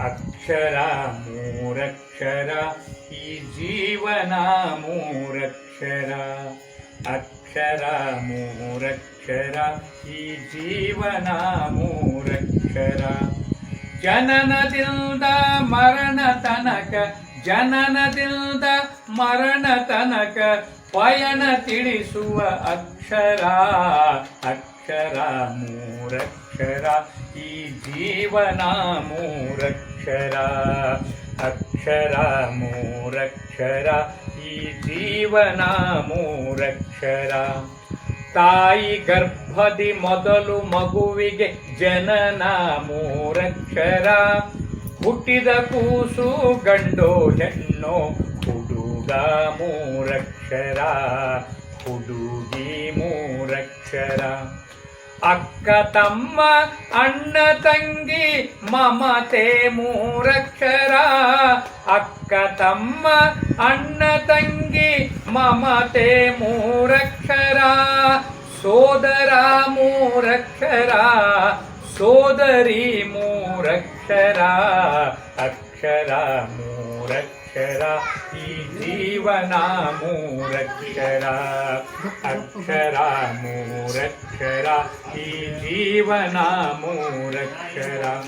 ಅಕ್ಷರ ಮೂರಕ್ಷರ ಈ ಜೀವನ ಮೂರಕ್ಷರ. ಅಕ್ಷರ ಮೂರಕ್ಷರ ಈ ಜೀವನ ಮೂರಕ್ಷರ. ಜನನದಿಂದ ಮರಣ ತನಕ, ಜನನದಿಂದ ಮರಣ ತನಕ ಪಯಣ ತಿಳಿಸುವ ಅಕ್ಷರ. ಅಕ್ಷರ ಮೂರಕ್ಷರ ಈ ಜೀವನ ಮೂರಕ್ಷರ. ಅಕ್ಷರ ಮೂರಕ್ಷರ ಈ ಜೀವನ ಮೂರಕ್ಷರ. ತಾಯಿ ಗರ್ಭದಿ ಮೊದಲು ಮಗುವಿಗೆ ಜನನ ಮೂರಕ್ಷರ. ಹುಟ್ಟಿದ ಕೂಸು ಗಂಡೋ ಹೆಣ್ಣೋ ಹುಡುಗ ಮೂರಕ್ಷರ, ಹುಡುಗಿ ಮೂರಕ್ಷರ. ಅಕ್ಕ ತಮ್ಮ ಅಣ್ಣ ತಂಗಿ ಮಮತೆ ಮೂರಕ್ಷರ. ಅಕ್ಕ ತಮ್ಮ ಅಣ್ಣ ತಂಗಿ ಮಮತೆ ಮೂರಕ್ಷರ. ಸೋದರ ಮೂರಕ್ಷರ, ಸೋದರಿ ಮೂರಕ್ಷರ. ಅಕ್ಷರ ಮೂರಕ್ಷರ ಈ ಜೀವನ ಮೂರಕ್ಷರ. ಅಕ್ಷರ ಮೂರಕ್ಷರ ಈ ಜೀವನ ಮೂರಕ್ಷರ.